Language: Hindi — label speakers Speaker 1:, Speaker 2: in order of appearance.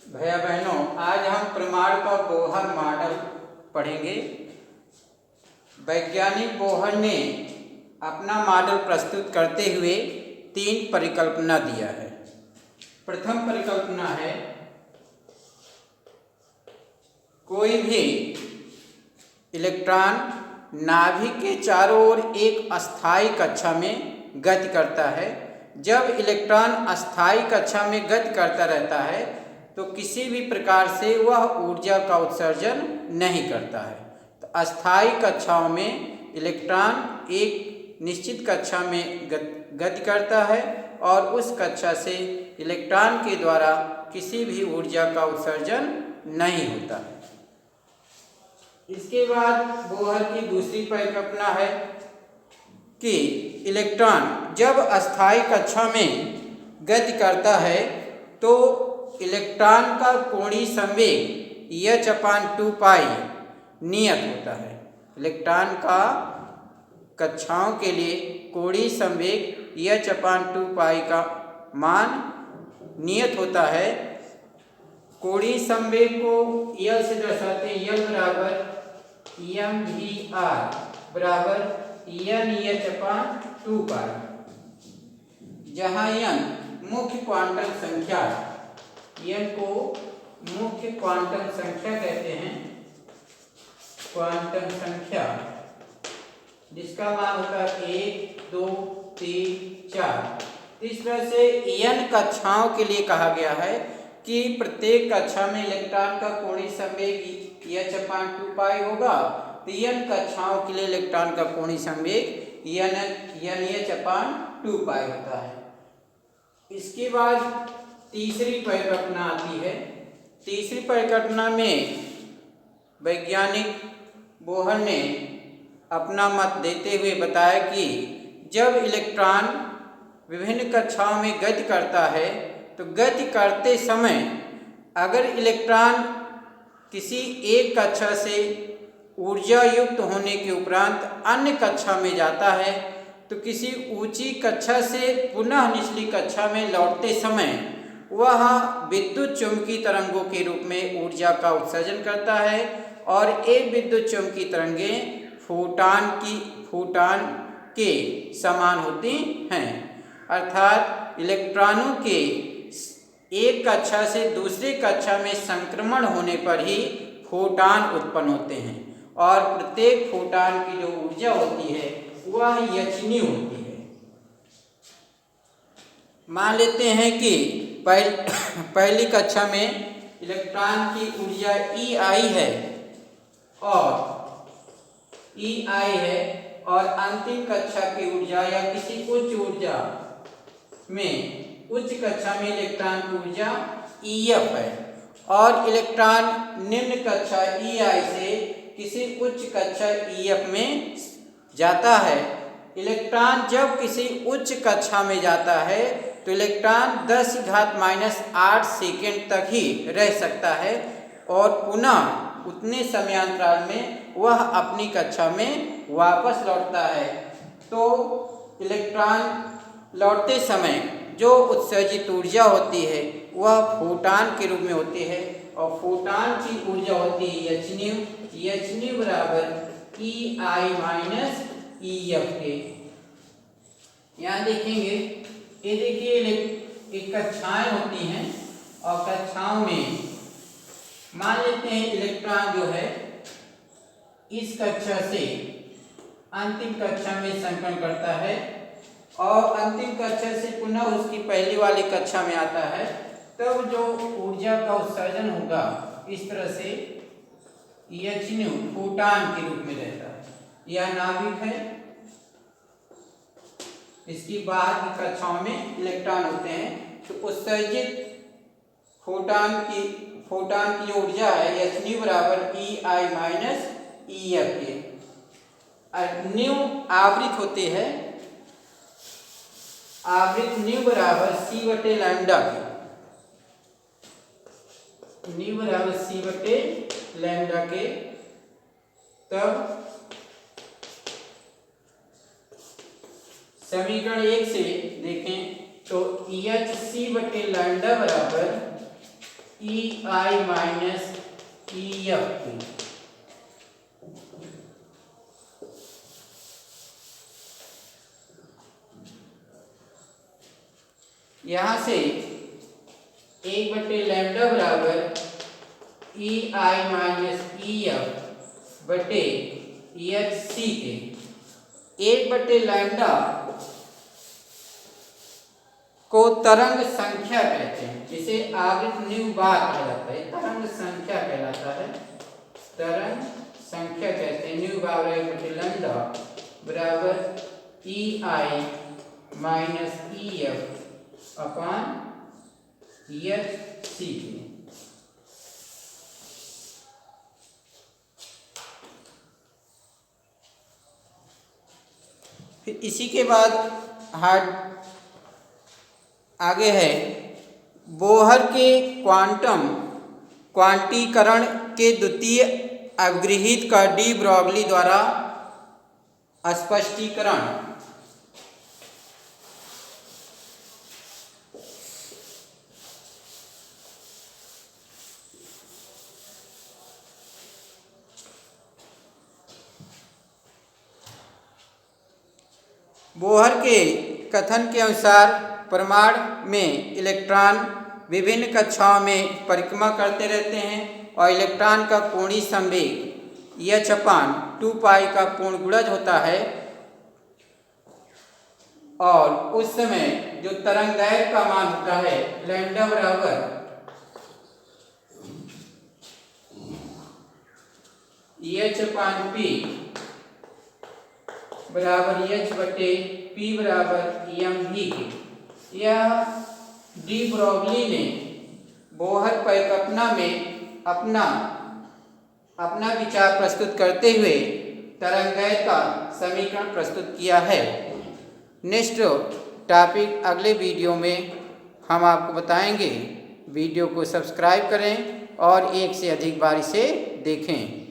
Speaker 1: भैया बहनों, आज हम प्रमाण का बोहर मॉडल पढ़ेंगे। वैज्ञानिक बोहर ने अपना मॉडल प्रस्तुत करते हुए 3 परिकल्पना दिया है। प्रथम परिकल्पना है, कोई भी इलेक्ट्रॉन नाभिक के चारों ओर एक अस्थायी कक्षा में गति करता है। जब इलेक्ट्रॉन अस्थायी कक्षा में गति करता रहता है तो किसी भी प्रकार से वह ऊर्जा का उत्सर्जन नहीं करता है। तो अस्थायी कक्षाओं में इलेक्ट्रॉन एक निश्चित कक्षा में गति करता है और उस कक्षा से इलेक्ट्रॉन के द्वारा किसी भी ऊर्जा का उत्सर्जन नहीं होता है। इसके बाद बोहर की दूसरी परिकल्पना है कि इलेक्ट्रॉन जब अस्थायी कक्षा में गति करता है तो इलेक्ट्रॉन का कोणीय संवेग h/2π नियत होता है। इलेक्ट्रॉन का कक्षाओं के लिए कोणीय संवेग h/2π का मान नियत होता है। कोणीय संवेग को L से दर्शाते हैं। L बराबर mvr बराबर nh/2π, जहाँ n मुख्य क्वांटम संख्या, n को मुख्य क्वांटम संख्या कहते हैं, क्वांटम संख्या जिसका मान होता है 1, 2, 3, 4। इस तरह से n कक्षाओं के लिए कहा गया है कि प्रत्येक कक्षा में इलेक्ट्रॉन का कोणीय संवेग h/2π होगा। तो n कक्षाओं के लिए इलेक्ट्रॉन का कोणीय संवेग nh/2π होता है। इसके बाद तीसरी परिकल्पना आती है। तीसरी परिकल्पना में वैज्ञानिक बोहर ने अपना मत देते हुए बताया कि जब इलेक्ट्रॉन विभिन्न कक्षाओं में गति करता है तो गति करते समय अगर इलेक्ट्रॉन किसी एक कक्षा से ऊर्जा युक्त होने के उपरांत अन्य कक्षा में जाता है तो किसी ऊंची कक्षा से पुनः निचली कक्षा में लौटते समय वह विद्युत चुम्बकीय तरंगों के रूप में ऊर्जा का उत्सर्जन करता है और एक विद्युत चुम्बकीय तरंगें फोटॉन के समान होती हैं। अर्थात इलेक्ट्रॉनों के एक कक्षा से दूसरी कक्षा में संक्रमण होने पर ही फोटॉन उत्पन्न होते हैं और प्रत्येक फोटॉन की जो ऊर्जा होती है वह hν होती है। मान लेते हैं कि पहली कक्षा में इलेक्ट्रॉन की ऊर्जा EI है और अंतिम कक्षा की ऊर्जा या किसी उच्च ऊर्जा में उच्च कक्षा में इलेक्ट्रॉन की ऊर्जा EF है और इलेक्ट्रॉन निम्न कक्षा EI से किसी उच्च कक्षा EF में जाता है। इलेक्ट्रॉन जब किसी उच्च कक्षा में जाता है तो इलेक्ट्रॉन 10⁻⁸ सेकेंड तक ही रह सकता है और पुनः उतने समयांतराल में वह अपनी कक्षा में वापस लौटता है। तो इलेक्ट्रॉन लौटते समय जो उत्सर्जित ऊर्जा होती है वह फोटॉन के रूप में होती है और फोटॉन की ऊर्जा होती है hν बराबर EI - EF के। यहाँ देखेंगे, ये देखिए एक कक्षाएं होती हैं और कक्षाओं में मान लेते हैं इलेक्ट्रॉन जो है इस कक्षा से अंतिम कक्षा में संक्रमण करता है और अंतिम कक्षा से पुनः उसकी पहली वाली कक्षा में आता है। तब जो ऊर्जा का उत्सर्जन होगा इस तरह से hν फोटॉन के रूप में रहता है। यह नाभिक है, इसकी बाहर की कक्षाओं में इलेक्ट्रॉन होते हैं। तो उत्सर्जित फोटॉन की ऊर्जा है hν बराबर EI - EF के। न्यू आवृत होते हैं, आवृत न्यू बराबर c/λ के। न्यू बराबर c/λ के। तब समीकरण 1 से देखें तो Ehc/λ बराबर E I minus E F T. यहाँ से 1/लैम्डा बराबर E I minus E F बटे एच सी के 1/लैम्डा को तरंग संख्या कहते हैं, जिसे आवृत्त न्यू बार कहा जाता है। तरंग संख्या कहलाता है, तरंग संख्या कहते हैं। न्यू बार 1/लैम्डा बराबर E I minus E F upon h c के। फिर इसी के बाद आगे है बोहर के क्वांटीकरण के द्वितीय अवगृहीत का डी ब्रॉगली द्वारा स्पष्टीकरण। बोहर के कथन के अनुसार परमाणु में इलेक्ट्रॉन विभिन्न कक्षाओं में परिक्रमा करते रहते हैं और इलेक्ट्रॉन का कोणीय संवेग h/2π का पूर्ण गुणज होता है, और उस समय जो तरंगदैर्घ्य का मान होता है लैम्डा बराबर h/p बराबर h/p बराबर mv के। यह डी ब्रॉगली ने बोहर परिकल्पना में अपना विचार प्रस्तुत करते हुए तरंगदैर्घ्य का समीकरण प्रस्तुत किया है। नेक्स्ट टॉपिक अगले वीडियो में हम आपको बताएंगे। वीडियो को सब्सक्राइब करें और एक से अधिक बार इसे देखें।